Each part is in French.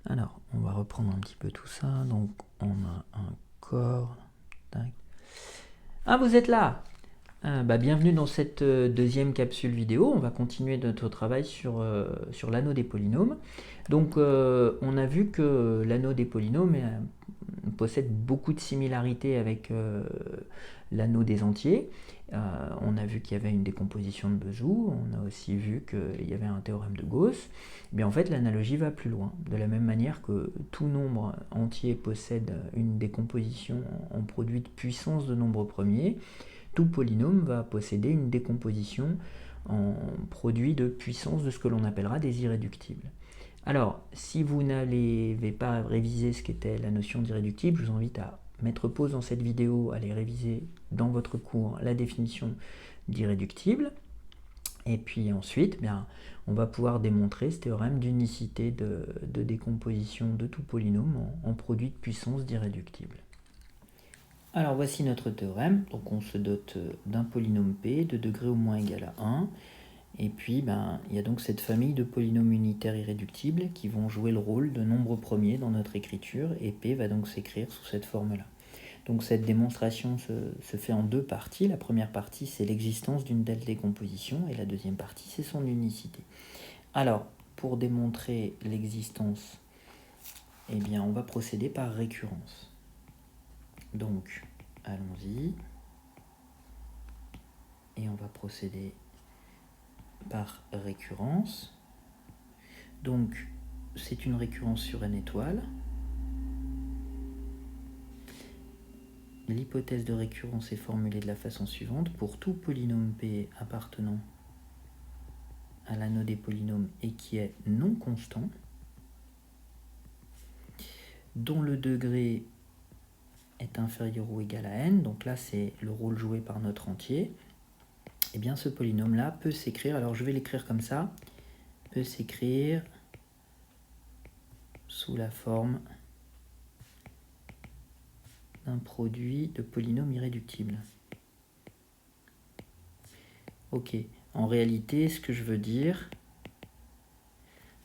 Alors, on va reprendre un petit peu tout ça. Donc, on a un corps. Tac. Ah, vous êtes là! Bienvenue dans cette deuxième capsule vidéo. On va continuer notre travail sur l'anneau des polynômes. Donc, on a vu que l'anneau des polynômes possède beaucoup de similarités avec l'anneau des entiers. On a vu qu'il y avait une décomposition de Bezout, on a aussi vu qu'il y avait un théorème de Gauss. Mais en fait, l'analogie va plus loin. De la même manière que tout nombre entier possède une décomposition en produit de puissance de nombre premier, tout polynôme va posséder une décomposition en produit de puissance de ce que l'on appellera des irréductibles. Alors, si vous n'avez pas révisé ce qu'était la notion d'irréductible, je vous invite à mettre pause dans cette vidéo, aller réviser dans votre cours la définition d'irréductible. Et puis ensuite, on va pouvoir démontrer ce théorème d'unicité de décomposition de tout polynôme en produit de puissance d'irréductible. Alors voici notre théorème. Donc on se dote d'un polynôme P de degré au moins égal à 1. Et puis il y a donc cette famille de polynômes unitaires irréductibles qui vont jouer le rôle de nombre premier dans notre écriture. Et P va donc s'écrire sous cette forme-là. Donc cette démonstration se fait en deux parties. La première partie, c'est l'existence d'une telle décomposition. Et la deuxième partie, c'est son unicité. Alors, pour démontrer l'existence, on va procéder par récurrence. Donc, allons-y. Et on va procéder par récurrence. Donc, c'est une récurrence sur n étoiles. L'hypothèse de récurrence est formulée de la façon suivante. Pour tout polynôme P appartenant à l'anneau des polynômes et qui est non constant, dont le degré est inférieur ou égal à n, donc là c'est le rôle joué par notre entier, et bien ce polynôme-là peut s'écrire, alors je vais l'écrire comme ça, peut s'écrire sous la forme d'un produit de polynômes irréductibles. Ok, en réalité, ce que je veux dire,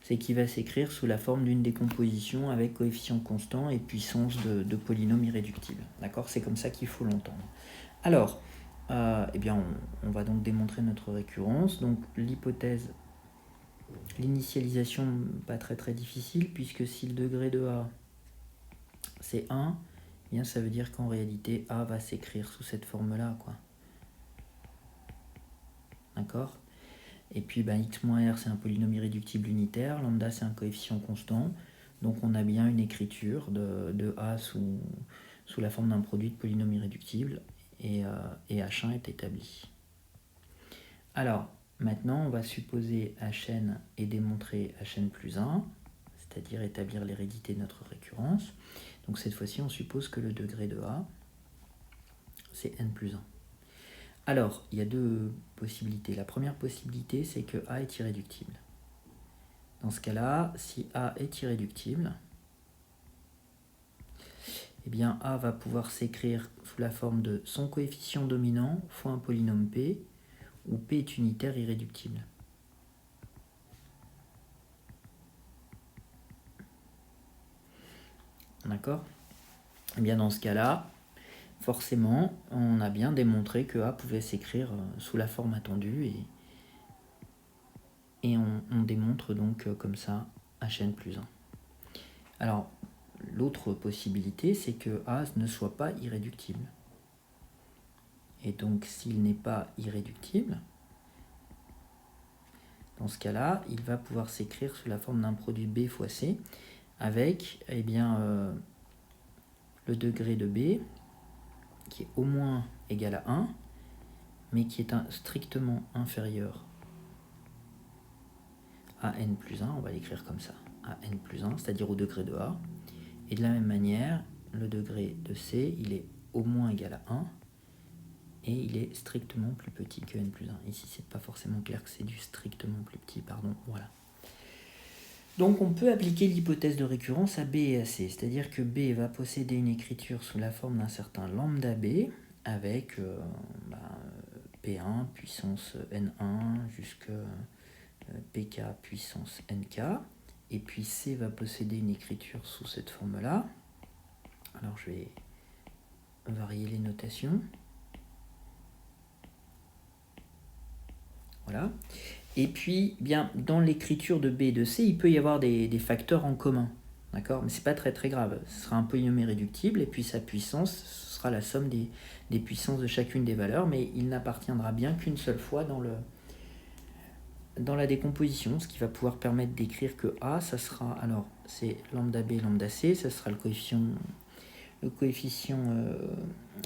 c'est qu'il va s'écrire sous la forme d'une décomposition avec coefficient constant et puissance de polynômes irréductibles. D'accord? C'est comme ça qu'il faut l'entendre. Alors, on va donc démontrer notre récurrence. Donc, l'hypothèse, l'initialisation, pas très très difficile, puisque si le degré de A, c'est 1, bien ça veut dire qu'en réalité, A va s'écrire sous cette forme-là, quoi. D'accord? Et puis x moins r, c'est un polynôme irréductible unitaire, lambda, c'est un coefficient constant. Donc on a bien une écriture de A sous la forme d'un produit de polynôme irréductible, et H1 est établi. Alors, maintenant, on va supposer Hn et démontrer Hn plus 1, c'est-à-dire établir l'hérédité de notre récurrence. Donc cette fois-ci, on suppose que le degré de A, c'est n plus 1. Alors, il y a deux possibilités. La première possibilité, c'est que A est irréductible. Dans ce cas-là, si A est irréductible, eh bien A va pouvoir s'écrire sous la forme de son coefficient dominant fois un polynôme P, où P est unitaire irréductible. D'accord? Eh bien dans ce cas-là, forcément, on a bien démontré que A pouvait s'écrire sous la forme attendue, et on démontre donc comme ça Hn plus 1. Alors, l'autre possibilité, c'est que A ne soit pas irréductible. Et donc, s'il n'est pas irréductible, dans ce cas-là, il va pouvoir s'écrire sous la forme d'un produit B fois C, avec le degré de B qui est au moins égal à 1, mais qui est strictement inférieur à n plus 1, on va l'écrire comme ça, à n plus 1, c'est-à-dire au degré de A. Et de la même manière, le degré de C, il est au moins égal à 1, et il est strictement plus petit que n plus 1. Ici, c'est pas forcément clair que c'est du strictement plus petit, pardon, voilà. Donc on peut appliquer l'hypothèse de récurrence à B et à C, c'est-à-dire que B va posséder une écriture sous la forme d'un certain lambda B, avec P1 puissance N1 jusqu'à Pk puissance Nk, et puis C va posséder une écriture sous cette forme-là. Alors je vais varier les notations. Voilà. Et puis, bien, dans l'écriture de B et de C, il peut y avoir des facteurs en commun. D'accord? Mais c'est pas très très grave. Ce sera un polynôme irréductible, et puis sa puissance, ce sera la somme des puissances de chacune des valeurs, mais il n'appartiendra bien qu'une seule fois dans la décomposition, ce qui va pouvoir permettre d'écrire que A, ça sera, alors, c'est lambda B, lambda C, ça sera le coefficient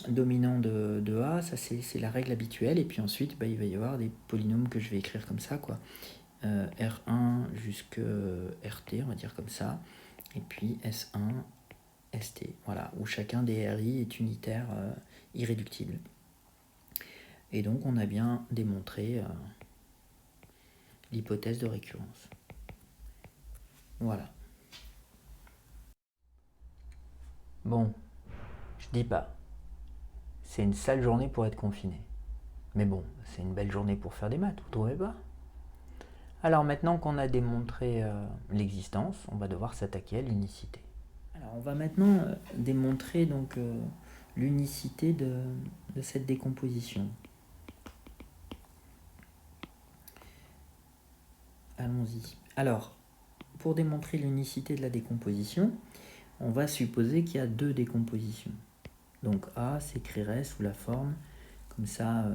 dominant de A, ça c'est la règle habituelle, et puis ensuite il va y avoir des polynômes que je vais écrire comme ça, quoi. R1 jusqu'à RT, on va dire comme ça, et puis S1, ST, voilà, où chacun des RI est unitaire irréductible. Et donc on a bien démontré l'hypothèse de récurrence. Voilà. Bon, je dis pas. C'est une sale journée pour être confiné. Mais bon, c'est une belle journée pour faire des maths, vous trouvez pas? Alors maintenant qu'on a démontré l'existence, on va devoir s'attaquer à l'unicité. Alors on va maintenant démontrer donc l'unicité de cette décomposition. Allons-y. Alors, pour démontrer l'unicité de la décomposition, on va supposer qu'il y a deux décompositions. Donc A s'écrirait sous la forme, comme ça,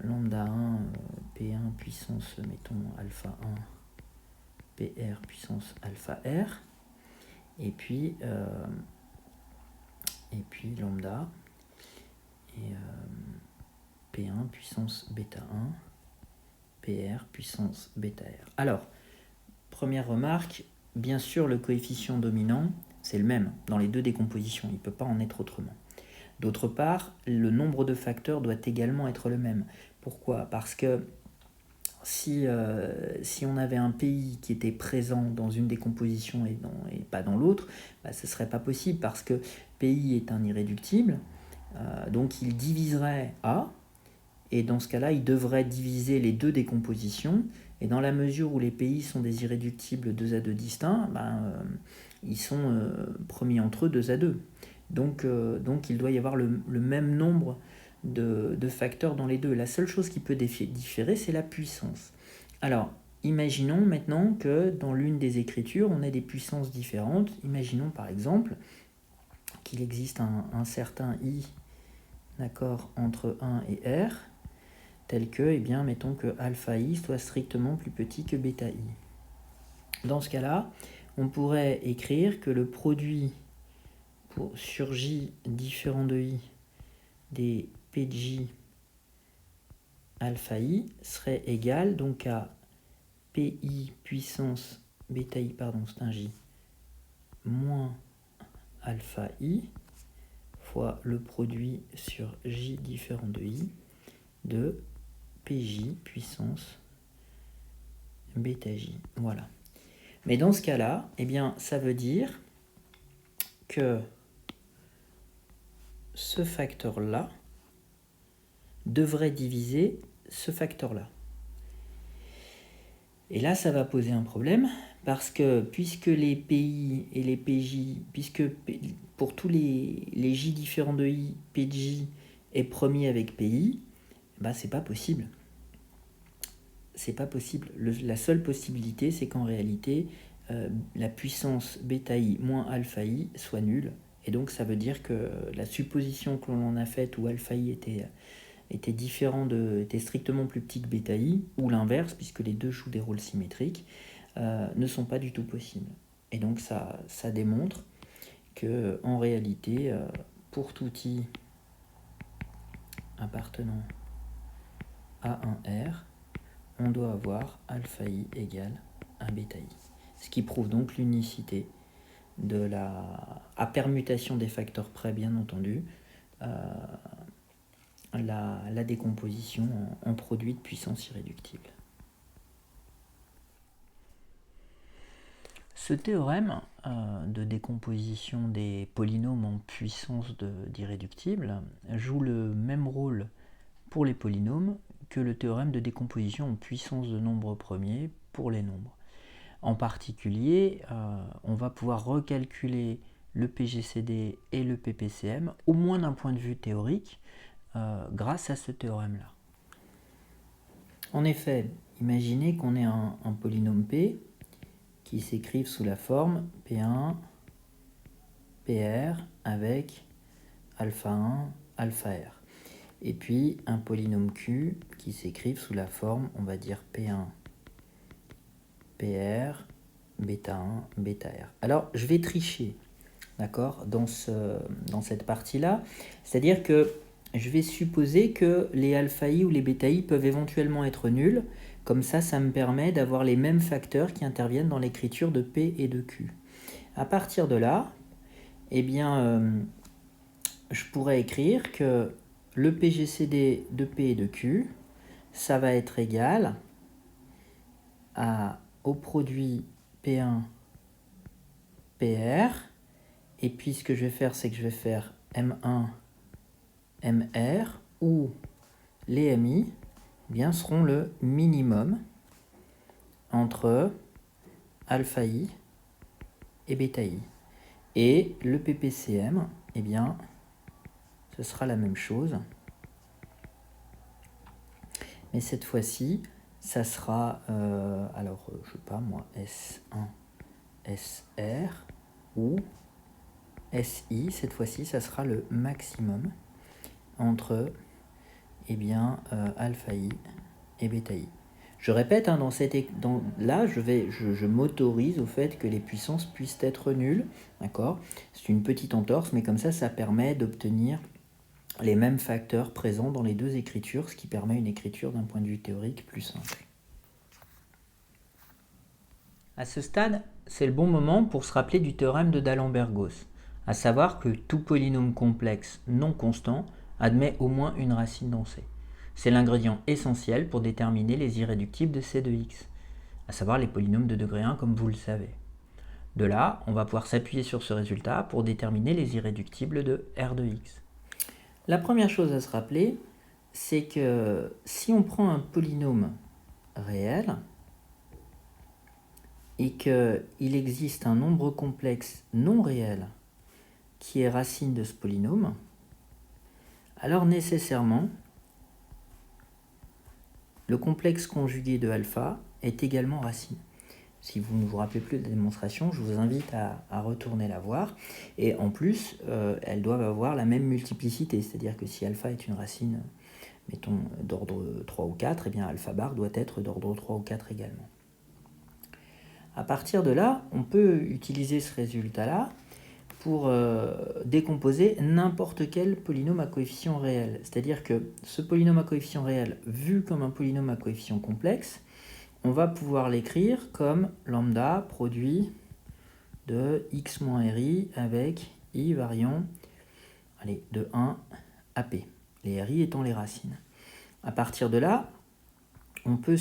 lambda 1, P1 puissance, mettons, alpha 1, PR puissance alpha R, et puis lambda, et P1 puissance bêta 1, PR puissance bêta R. Alors, première remarque, bien sûr le coefficient dominant, c'est le même dans les deux décompositions, il ne peut pas en être autrement. D'autre part, le nombre de facteurs doit également être le même. Pourquoi? Parce que si on avait un pays qui était présent dans une décomposition et pas dans l'autre, bah, ce ne serait pas possible parce que pays est un irréductible, donc il diviserait A, et dans ce cas-là, il devrait diviser les deux décompositions, et dans la mesure où les pays sont des irréductibles 2 à 2 distincts, ils sont promis entre eux 2 à 2. Donc il doit y avoir le même nombre de facteurs dans les deux. La seule chose qui peut différer, c'est la puissance. Alors, imaginons maintenant que dans l'une des écritures, on ait des puissances différentes. Imaginons par exemple qu'il existe un certain I, d'accord, entre 1 et R, tel que, eh bien, mettons que alpha I soit strictement plus petit que bêta I. Dans ce cas-là, on pourrait écrire que le produit sur J différent de I des PJ alpha I serait égal donc à PI puissance bêta I, pardon, c'est un J, moins alpha I fois le produit sur J différent de I de PJ puissance bêta J. Voilà. Mais dans ce cas-là, eh bien, ça veut dire que ce facteur-là devrait diviser ce facteur-là. Et là, ça va poser un problème, parce que puisque les PI et les PJ, puisque pour tous les J différents de I, PJ est premier avec PI, bah c'est pas possible. C'est pas possible. La seule possibilité, c'est qu'en réalité, la puissance bêta I moins alpha I soit nulle. Et donc ça veut dire que la supposition que l'on a faite où alpha I était différent était strictement plus petit que bêta I, ou l'inverse, puisque les deux jouent des rôles symétriques, ne sont pas du tout possibles. Et donc ça démontre que en réalité, pour tout I appartenant à un R, on doit avoir alpha I égale un bêta I. Ce qui prouve donc l'unicité de à permutation des facteurs près, bien entendu, la décomposition en produit de puissance irréductible. Ce théorème de décomposition des polynômes en puissance d'irréductible joue le même rôle pour les polynômes que le théorème de décomposition en puissance de nombres premiers pour les nombres. En particulier, on va pouvoir recalculer le PGCD et le PPCM, au moins d'un point de vue théorique, grâce à ce théorème-là. En effet, imaginez qu'on ait un polynôme P qui s'écrive sous la forme P1, PR avec alpha 1, alpha R. Et puis un polynôme Q qui s'écrive sous la forme, on va dire P1, PR, bêta 1, bêta R. Alors, je vais tricher, d'accord, dans cette partie-là. C'est-à-dire que je vais supposer que les alpha i ou les bêta i peuvent éventuellement être nuls. Comme ça me permet d'avoir les mêmes facteurs qui interviennent dans l'écriture de P et de Q. À partir de là, eh bien, je pourrais écrire que le PGCD de P et de Q, ça va être égal au produit P1, PR. Et puis ce que je vais faire, c'est que je vais faire M1, MR, où les MI bien, seront le minimum entre alpha i et bêta i. Et le PPCM, eh bien, ce sera la même chose. Mais cette fois-ci, ça sera, je sais pas moi, S1, SR, ou SI, cette fois-ci, ça sera le maximum entre alpha i et bêta i. Je répète, hein, là, je m'autorise au fait que les puissances puissent être nulles. D'accord ? C'est une petite entorse, mais comme ça permet d'obtenir les mêmes facteurs présents dans les deux écritures, ce qui permet une écriture d'un point de vue théorique plus simple. À ce stade, c'est le bon moment pour se rappeler du théorème de D'Alembert-Gauss, à savoir que tout polynôme complexe non constant admet au moins une racine dans C. C'est l'ingrédient essentiel pour déterminer les irréductibles de C de x, à savoir les polynômes de degré 1 comme vous le savez. De là, on va pouvoir s'appuyer sur ce résultat pour déterminer les irréductibles de R de x. La première chose à se rappeler, c'est que si on prend un polynôme réel et qu'il existe un nombre complexe non réel qui est racine de ce polynôme, alors nécessairement, le complexe conjugué de alpha est également racine. Si vous ne vous rappelez plus de la démonstration, je vous invite à retourner la voir. Et en plus, elles doivent avoir la même multiplicité, c'est-à-dire que si alpha est une racine, mettons, d'ordre 3 ou 4, eh bien alpha bar doit être d'ordre 3 ou 4 également. À partir de là, on peut utiliser ce résultat-là pour décomposer n'importe quel polynôme à coefficient réel. C'est-à-dire que ce polynôme à coefficient réel, vu comme un polynôme à coefficient complexe, on va pouvoir l'écrire comme lambda produit de x moins ri avec i variant de 1 à p, les ri étant les racines. À partir de là, on peut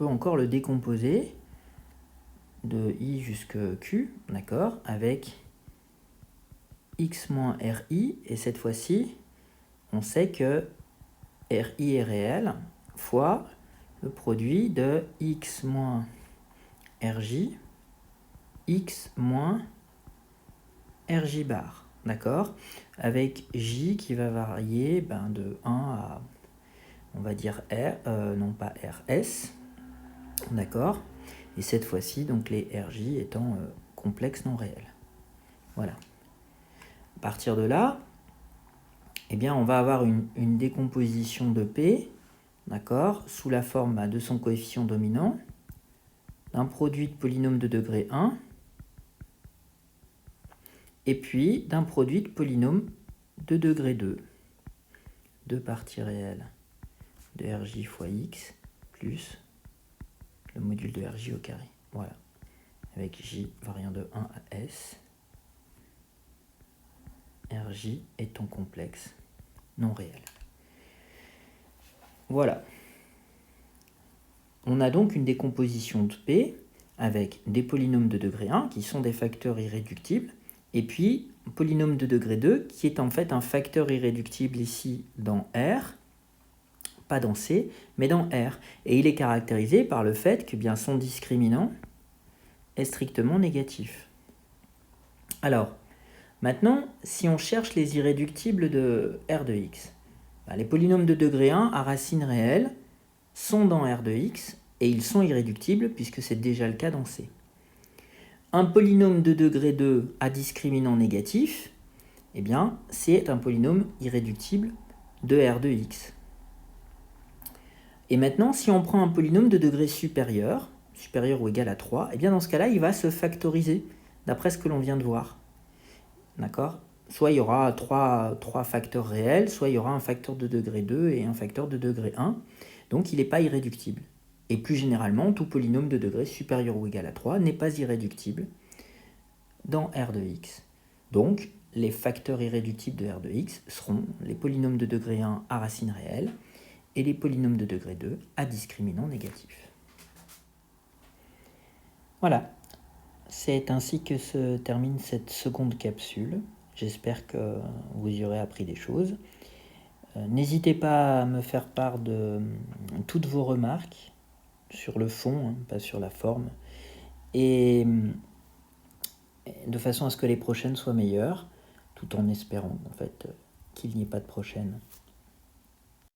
encore le décomposer de i jusqu'à q, d'accord, avec x moins ri, et cette fois-ci, on sait que ri est réel, fois le produit de x moins rj, x moins rj bar, d'accord, avec j qui va varier de 1 à, on va dire r, non pas rs, d'accord, et cette fois-ci, donc les rj étant complexes non réels. Voilà. À partir de là, eh bien, on va avoir une décomposition de P, d'accord, sous la forme de son coefficient dominant, d'un produit de polynôme de degré 1, et puis d'un produit de polynôme de degré 2. Deux parties réelles de Rj fois X plus le module de Rj au carré. Voilà. Avec J variant de 1 à S. Rj étant complexe non réel. Voilà. On a donc une décomposition de P avec des polynômes de degré 1 qui sont des facteurs irréductibles, et puis un polynôme de degré 2 qui est en fait un facteur irréductible ici dans R, pas dans C, mais dans R. Et il est caractérisé par le fait que bien, son discriminant est strictement négatif. Alors, maintenant, si on cherche les irréductibles de R de x, les polynômes de degré 1 à racine réelle sont dans R de x et ils sont irréductibles puisque c'est déjà le cas dans C. Un polynôme de degré 2 à discriminant négatif, eh bien, c'est un polynôme irréductible de R de x. Et maintenant, si on prend un polynôme de degré supérieur ou égal à 3, eh bien dans ce cas-là, il va se factoriser, d'après ce que l'on vient de voir. D'accord ? Soit il y aura trois facteurs réels, soit il y aura un facteur de degré 2 et un facteur de degré 1. Donc il n'est pas irréductible. Et plus généralement, tout polynôme de degré supérieur ou égal à 3 n'est pas irréductible dans R de x. Donc, les facteurs irréductibles de R de x seront les polynômes de degré 1 à racine réelle et les polynômes de degré 2 à discriminant négatif. Voilà, c'est ainsi que se termine cette seconde capsule. J'espère que vous y aurez appris des choses. N'hésitez pas à me faire part de toutes vos remarques sur le fond, pas sur la forme, et de façon à ce que les prochaines soient meilleures, tout en espérant en fait qu'il n'y ait pas de prochaines.